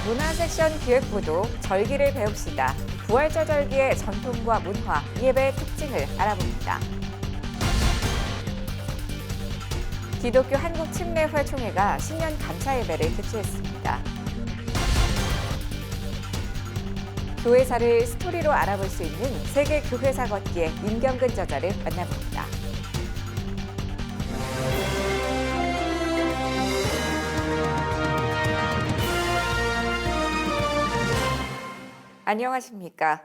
문화섹션 기획부도 절기를 배웁시다. 부활절 절기의 전통과 문화, 예배의 특징을 알아봅니다. 기독교 한국침례회 총회가 신년 감사 예배를 개최했습니다. 교회사를 스토리로 알아볼 수 있는 세계 교회사 걷기의 임경근 저자를 만나봅니다. 안녕하십니까.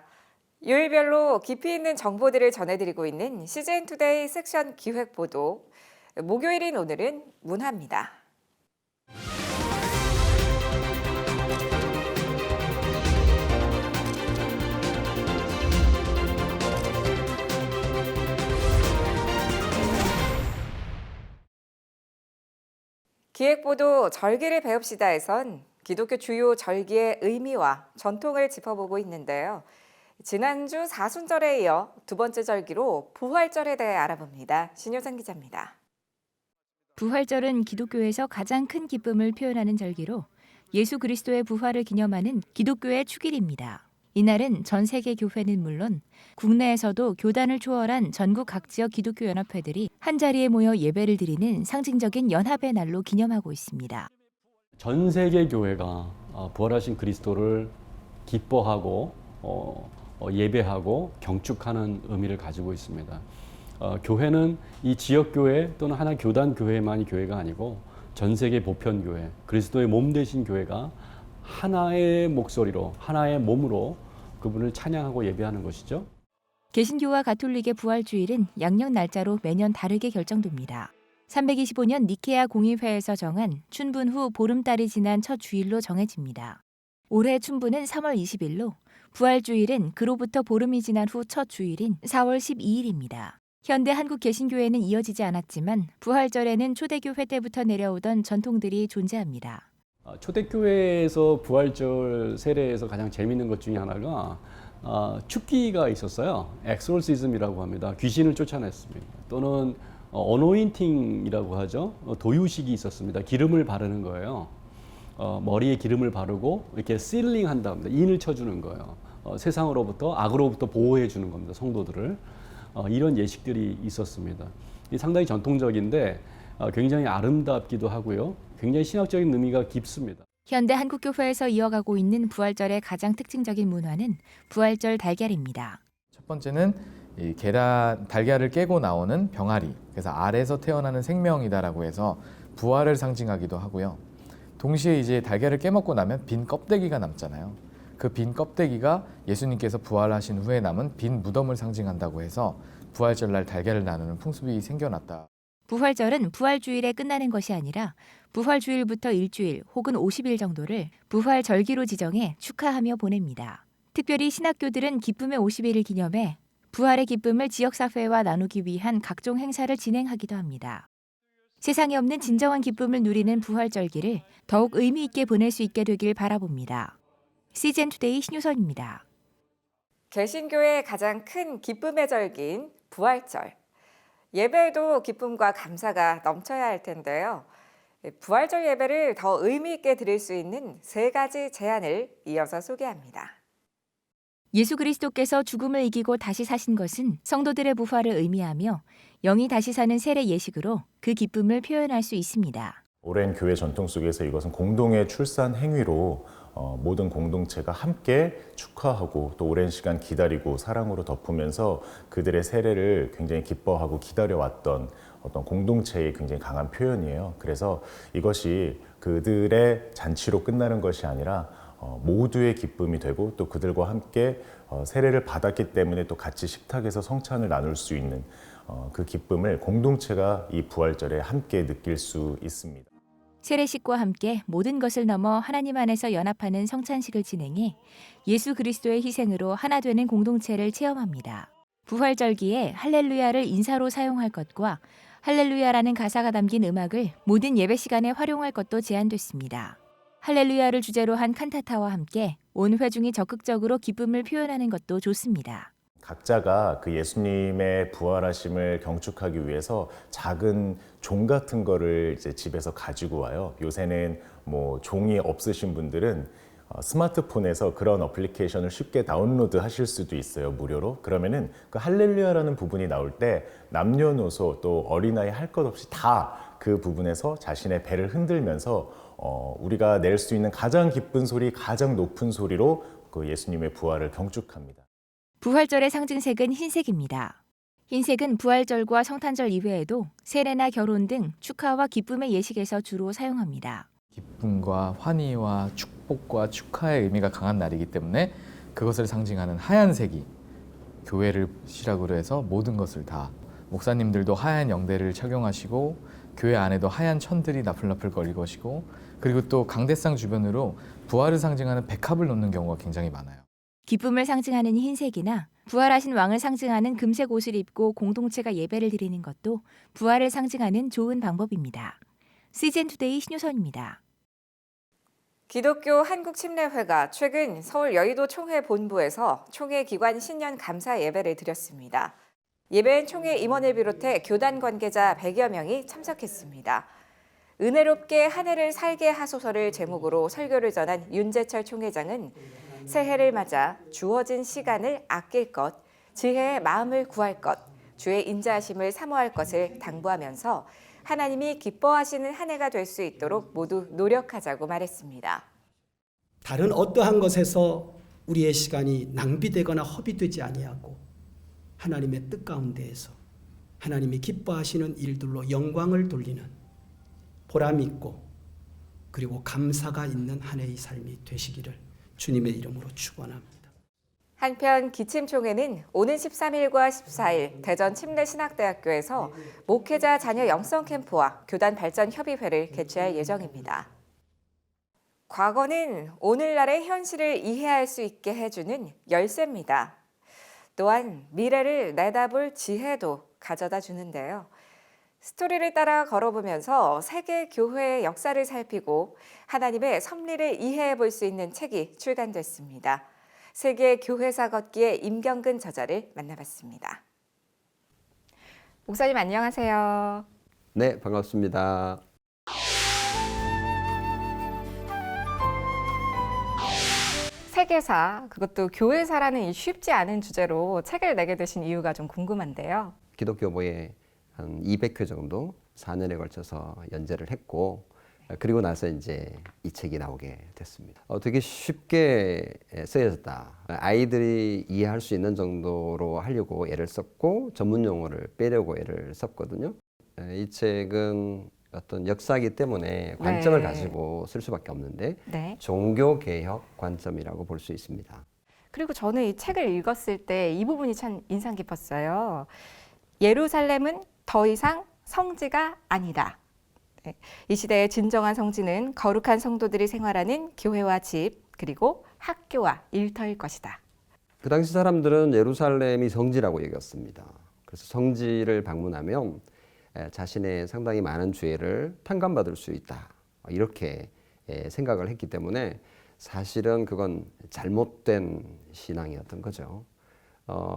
요일별로 깊이 있는 정보들을 전해드리고 있는 CGN투데이 섹션 기획보도. 목요일인 오늘은 문화입니다. 기획보도 절기를 배웁시다에선 기독교 주요 절기의 의미와 전통을 짚어보고 있는데요. 지난주 사순절에 이어 두 번째 절기로 부활절에 대해 알아봅니다. 신효선 기자입니다. 부활절은 기독교에서 가장 큰 기쁨을 표현하는 절기로 예수 그리스도의 부활을 기념하는 기독교의 축일입니다. 이날은 전 세계 교회는 물론 국내에서도 교단을 초월한 전국 각 지역 기독교 연합회들이 한자리에 모여 예배를 드리는 상징적인 연합의 날로 기념하고 있습니다. 전 세계 교회가 부활하신 그리스도를 기뻐하고 예배하고 경축하는 의미를 가지고 있습니다. 교회는 이 지역교회 또는 하나 교단 교회만이 교회가 아니고 전 세계 보편교회, 그리스도의 몸 되신 교회가 하나의 목소리로, 하나의 몸으로 그분을 찬양하고 예배하는 것이죠. 개신교와 가톨릭의 부활주일은 양력 날짜로 매년 다르게 결정됩니다. 325년 니케아 공의회에서 정한 춘분 후 보름달이 지난 첫 주일로 정해집니다. 올해 춘분은 3월 20일로 부활주일은 그로부터 보름이 지난 후 첫 주일인 4월 12일입니다. 현대 한국 개신교회는 이어지지 않았지만 부활절에는 초대교회 때부터 내려오던 전통들이 존재합니다. 초대교회에서 부활절 세례에서 가장 재미있는 것 중에 하나가 축기가 있었어요. 엑소시즘이라고 합니다. 귀신을 쫓아냈습니다. 또는 어노인팅이라고 하죠. 도유식이 있었습니다. 기름을 바르는 거예요. 머리에 기름을 바르고 이렇게 실링 한답니다. 인을 쳐주는 거예요. 세상으로부터 악으로부터 보호해 주는 겁니다. 성도들을. 이런 예식들이 있었습니다. 상당히 전통적인데 굉장히 아름답기도 하고요. 굉장히 신학적인 의미가 깊습니다. 현대 한국교회에서 이어가고 있는 부활절의 가장 특징적인 문화는 부활절 달걀입니다. 첫 번째는 이 달걀을 깨고 나오는 병아리, 그래서 알에서 태어나는 생명이다라고 해서 부활을 상징하기도 하고요. 동시에 이제 달걀을 깨먹고 나면 빈 껍데기가 남잖아요. 그 빈 껍데기가 예수님께서 부활하신 후에 남은 빈 무덤을 상징한다고 해서 부활절날 달걀을 나누는 풍습이 생겨났다. 부활절은 부활주일에 끝나는 것이 아니라 부활주일부터 일주일 혹은 50일 정도를 부활절기로 지정해 축하하며 보냅니다. 특별히 신학교들은 기쁨의 50일을 기념해 부활의 기쁨을 지역사회와 나누기 위한 각종 행사를 진행하기도 합니다. 세상에 없는 진정한 기쁨을 누리는 부활절기를 더욱 의미 있게 보낼 수 있게 되길 바라봅니다. CGN투데이 신효선입니다. 개신교의 가장 큰 기쁨의 절기인 부활절. 예배에도 기쁨과 감사가 넘쳐야 할 텐데요. 부활절 예배를 더 의미 있게 드릴 수 있는 세 가지 제안을 이어서 소개합니다. 예수 그리스도께서 죽음을 이기고 다시 사신 것은 성도들의 부활을 의미하며 영이 다시 사는 세례 예식으로 그 기쁨을 표현할 수 있습니다. 오랜 교회 전통 속에서 이것은 공동의 출산 행위로 모든 공동체가 함께 축하하고 또 오랜 시간 기다리고 사랑으로 덮으면서 그들의 세례를 굉장히 기뻐하고 기다려왔던 어떤 공동체의 굉장히 강한 표현이에요. 그래서 이것이 그들의 잔치로 끝나는 것이 아니라 모두의 기쁨이 되고 또 그들과 함께 세례를 받았기 때문에 또 같이 식탁에서 성찬을 나눌 수 있는 그 기쁨을 공동체가 이 부활절에 함께 느낄 수 있습니다. 세례식과 함께 모든 것을 넘어 하나님 안에서 연합하는 성찬식을 진행해 예수 그리스도의 희생으로 하나 되는 공동체를 체험합니다. 부활절기에 할렐루야를 인사로 사용할 것과 할렐루야라는 가사가 담긴 음악을 모든 예배 시간에 활용할 것도 제안됐습니다. 할렐루야를 주제로 한 칸타타와 함께 온 회중이 적극적으로 기쁨을 표현하는 것도 좋습니다. 각자가 그 예수님의 부활하심을 경축하기 위해서 작은 종 같은 거를 이제 집에서 가지고 와요. 요새는 뭐 종이 없으신 분들은 스마트폰에서 그런 어플리케이션을 쉽게 다운로드 하실 수도 있어요, 무료로. 그러면은 그 할렐루야라는 부분이 나올 때 남녀노소 또 어린아이 할 것 없이 다 그 부분에서 자신의 배를 흔들면서 우리가 낼 수 있는 가장 기쁜 소리, 가장 높은 소리로 그 예수님의 부활을 경축합니다. 부활절의 상징색은 흰색입니다. 흰색은 부활절과 성탄절 이외에도 세례나 결혼 등 축하와 기쁨의 예식에서 주로 사용합니다. 기쁨과 환희와 축복과 축하의 의미가 강한 날이기 때문에 그것을 상징하는 하얀색이 교회를 시작으로 해서 모든 것을 다 목사님들도 하얀 영대를 착용하시고 교회 안에도 하얀 천들이 나풀나풀 거릴 것이고 그리고 또 강대상 주변으로 부활을 상징하는 백합을 놓는 경우가 굉장히 많아요. 기쁨을 상징하는 흰색이나 부활하신 왕을 상징하는 금색 옷을 입고 공동체가 예배를 드리는 것도 부활을 상징하는 좋은 방법입니다. CGN투데이 신효선입니다. 기독교 한국침례회가 최근 서울 여의도 총회 본부에서 총회 기관 신년 감사 예배를 드렸습니다. 예배엔 총회 임원을 비롯해 교단 관계자 100여 명이 참석했습니다. 은혜롭게 한 해를 살게 하소서를 제목으로 설교를 전한 윤재철 총회장은 새해를 맞아 주어진 시간을 아낄 것, 지혜의 마음을 구할 것, 주의 인자하심을 사모할 것을 당부하면서 하나님이 기뻐하시는 한 해가 될 수 있도록 모두 노력하자고 말했습니다. 다른 어떠한 것에서 우리의 시간이 낭비되거나 허비되지 아니하고 하나님의 뜻 가운데에서 하나님이 기뻐하시는 일들로 영광을 돌리는 보람 있고 그리고 감사가 있는 한 해의 삶이 되시기를 주님의 이름으로 축원합니다. 한편 기침총회는 오는 13일과 14일 대전 침례신학대학교에서 목회자 자녀 영성 캠프와 교단 발전 협의회를 개최할 예정입니다. 과거는 오늘날의 현실을 이해할 수 있게 해주는 열쇠입니다. 또한 미래를 내다볼 지혜도 가져다 주는데요. 스토리를 따라 걸어보면서 세계 교회의 역사를 살피고 하나님의 섭리를 이해해 볼 수 있는 책이 출간됐습니다. 세계 교회사 걷기의 임경근 저자를 만나봤습니다. 목사님 안녕하세요. 네, 반갑습니다. 세계사, 그것도 교회사라는 이 쉽지 않은 주제로 책을 내게 되신 이유가 좀 궁금한데요. 기독교보에 한 200회 정도 4년에 걸쳐서 연재를 했고 그리고 나서 이제 이 책이 나오게 됐습니다. 되게 쉽게 쓰여졌다. 아이들이 이해할 수 있는 정도로 하려고 애를 썼고 전문 용어를 빼려고 애를 썼거든요. 이 책은 어떤 역사이기 때문에 관점을 네. 가지고 쓸 수밖에 없는데 네. 종교개혁 관점이라고 볼 수 있습니다. 그리고 저는 이 책을 읽었을 때 이 부분이 참 인상 깊었어요. 예루살렘은 더 이상 성지가 아니다. 네. 이 시대의 진정한 성지는 거룩한 성도들이 생활하는 교회와 집, 그리고 학교와 일터일 것이다. 그 당시 사람들은 예루살렘이 성지라고 여겼습니다. 그래서 성지를 방문하면 자신의 상당히 많은 죄를 탕감받을 수 있다. 이렇게 생각을 했기 때문에 사실은 그건 잘못된 신앙이었던 거죠.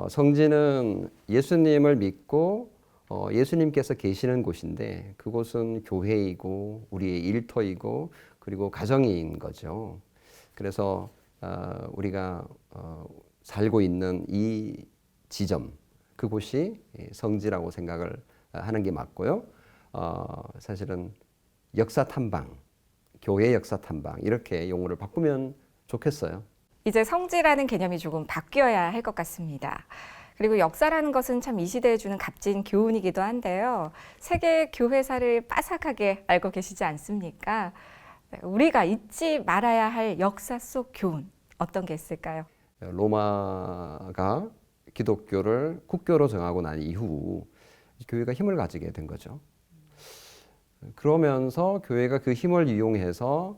성지는 예수님을 믿고 예수님께서 계시는 곳인데 그곳은 교회이고 우리의 일터이고 그리고 가정인 거죠. 그래서 우리가 살고 있는 이 지점, 그곳이 성지라고 생각을 하는 게 맞고요. 사실은 역사 탐방, 교회 역사 탐방 이렇게 용어를 바꾸면 좋겠어요. 이제 성지라는 개념이 조금 바뀌어야 할 것 같습니다. 그리고 역사라는 것은 참 이 시대에 주는 값진 교훈이기도 한데요. 세계 교회사를 빠삭하게 알고 계시지 않습니까? 우리가 잊지 말아야 할 역사 속 교훈 어떤 게 있을까요? 로마가 기독교를 국교로 정하고 난 이후 교회가 힘을 가지게 된 거죠. 그러면서 교회가 그 힘을 이용해서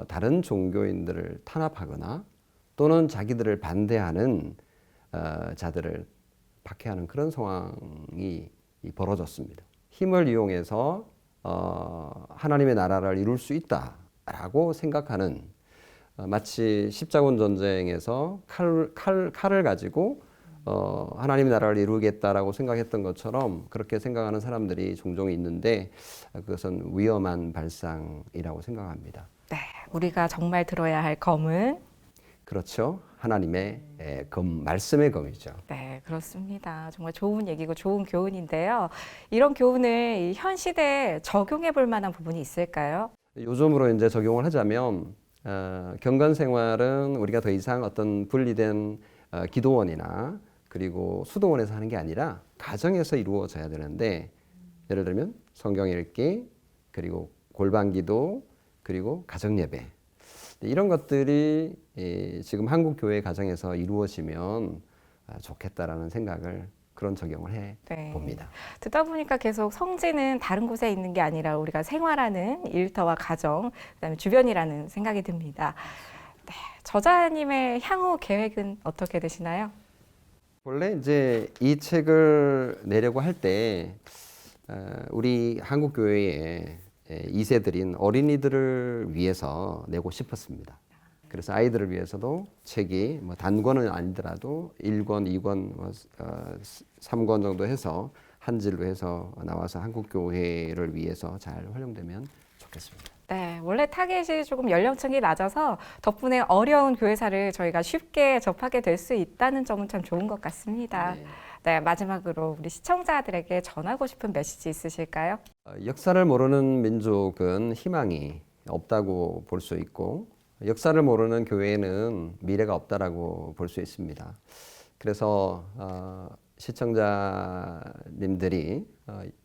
다른 종교인들을 탄압하거나 또는 자기들을 반대하는 자들을 박해하는 그런 상황이 벌어졌습니다. 힘을 이용해서 하나님의 나라를 이룰 수 있다라고 생각하는 마치 십자군 전쟁에서 칼을 가지고 하나님의 나라를 이루겠다라고 생각했던 것처럼 그렇게 생각하는 사람들이 종종 있는데 그것은 위험한 발상이라고 생각합니다. 네, 우리가 정말 들어야 할 검은 그렇죠. 하나님의 검, 말씀의 검이죠. 네, 그렇습니다. 정말 좋은 얘기고 좋은 교훈인데요. 이런 교훈을 이 현 시대에 적용해 볼 만한 부분이 있을까요? 요즘으로 이제 적용을 하자면 경건 생활은 우리가 더 이상 어떤 분리된 기도원이나 그리고 수도원에서 하는 게 아니라 가정에서 이루어져야 되는데 예를 들면 성경 읽기 그리고 골방기도 그리고 가정 예배 이런 것들이 지금 한국 교회 가정에서 이루어지면 좋겠다라는 생각을 그런 적용을 해 네. 봅니다. 듣다 보니까 계속 성지는 다른 곳에 있는 게 아니라 우리가 생활하는 일터와 가정, 그다음에 주변이라는 생각이 듭니다. 네, 저자님의 향후 계획은 어떻게 되시나요? 원래 이제 이 책을 내려고 할 때 우리 한국 교회의 2세들인 어린이들을 위해서 내고 싶었습니다. 그래서 아이들을 위해서도 책이 뭐 단권은 아니더라도 1권, 2권, 3권 정도 해서 한 질로 해서 나와서 한국 교회를 위해서 잘 활용되면 좋겠습니다. 네, 원래 타겟이 조금 연령층이 낮아서 덕분에 어려운 교회사를 저희가 쉽게 접하게 될 수 있다는 점은 참 좋은 것 같습니다. 네, 마지막으로 우리 시청자들에게 전하고 싶은 메시지 있으실까요? 역사를 모르는 민족은 희망이 없다고 볼 수 있고 역사를 모르는 교회에는 미래가 없다라고 볼 수 있습니다. 그래서 시청자님들이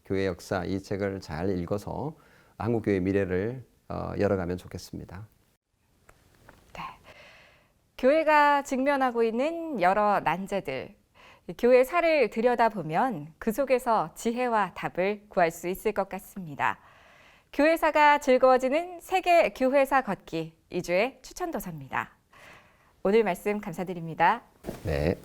교회 역사 이 책을 잘 읽어서 한국 교회의 미래를 열어가면 좋겠습니다. 네, 교회가 직면하고 있는 여러 난제들, 교회 사를 들여다보면 그 속에서 지혜와 답을 구할 수 있을 것 같습니다. 교회사가 즐거워지는 세계 교회사 걷기 2주의 추천도서입니다. 오늘 말씀 감사드립니다. 네.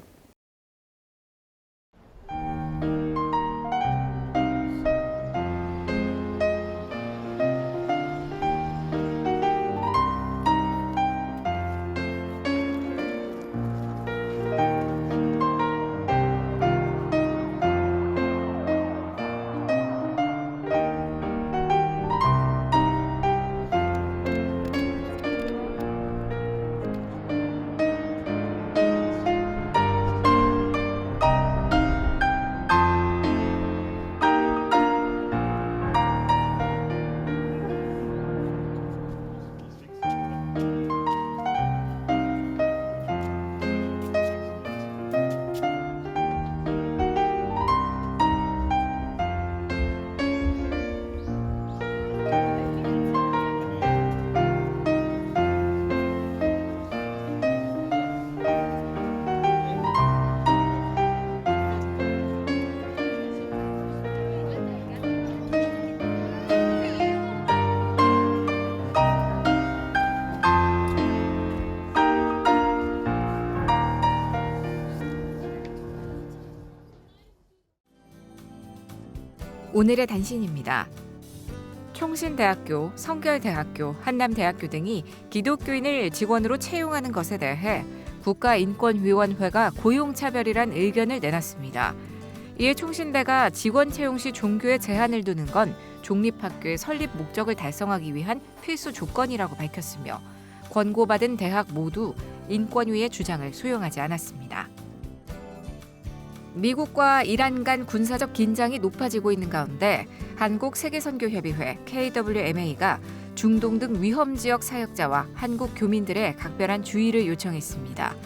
오늘의 단신입니다. 총신대학교, 성결대학교, 한남대학교 등이 기독교인을 직원으로 채용하는 것에 대해 국가인권위원회가 고용차별이란 의견을 내놨습니다. 이에 총신대가 직원 채용 시 종교에 제한을 두는 건 종립학교의 설립 목적을 달성하기 위한 필수 조건이라고 밝혔으며 권고받은 대학 모두 인권위의 주장을 수용하지 않았습니다. 미국과 이란 간 군사적 긴장이 높아지고 있는 가운데 한국세계선교협의회 KWMA가 중동 등 위험 지역 사역자와 한국 교민들의 각별한 주의를 요청했습니다.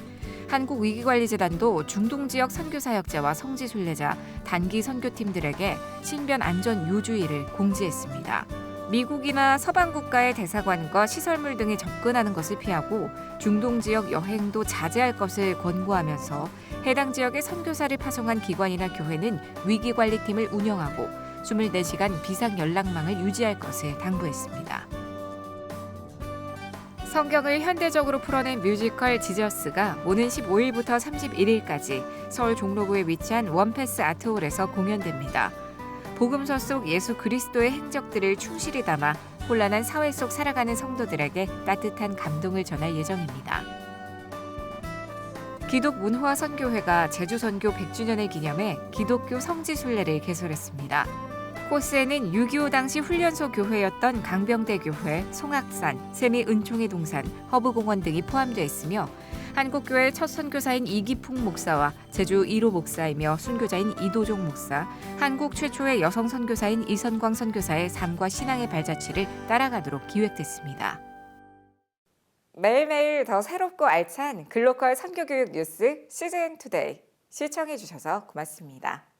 한국위기관리재단도 중동 지역 선교 사역자와 성지 순례자 단기 선교팀들에게 신변 안전 요주의를 공지했습니다. 미국이나 서방 국가의 대사관과 시설물 등에 접근하는 것을 피하고 중동 지역 여행도 자제할 것을 권고하면서 해당 지역에 선교사를 파송한 기관이나 교회는 위기관리팀을 운영하고 24시간 비상연락망을 유지할 것을 당부했습니다. 성경을 현대적으로 풀어낸 뮤지컬 지저스가 오는 15일부터 31일까지 서울 종로구에 위치한 원패스 아트홀에서 공연됩니다. 복음서 속 예수 그리스도의 행적들을 충실히 담아 혼란한 사회 속 살아가는 성도들에게 따뜻한 감동을 전할 예정입니다. 기독문화선교회가 제주선교 100주년을 기념해 기독교 성지순례를 개설했습니다. 코스에는 6.25 당시 훈련소 교회였던 강병대 교회, 송악산, 세미 은총의 동산, 허브공원 등이 포함되어 있으며 한국교회 첫 선교사인 이기풍 목사와 제주 1호 목사이며 순교자인 이도종 목사, 한국 최초의 여성 선교사인 이선광 선교사의 삶과 신앙의 발자취를 따라가도록 기획됐습니다. 매일매일 더 새롭고 알찬 글로컬 선교교육 뉴스 시즌 투데이 시청해 주셔서 고맙습니다.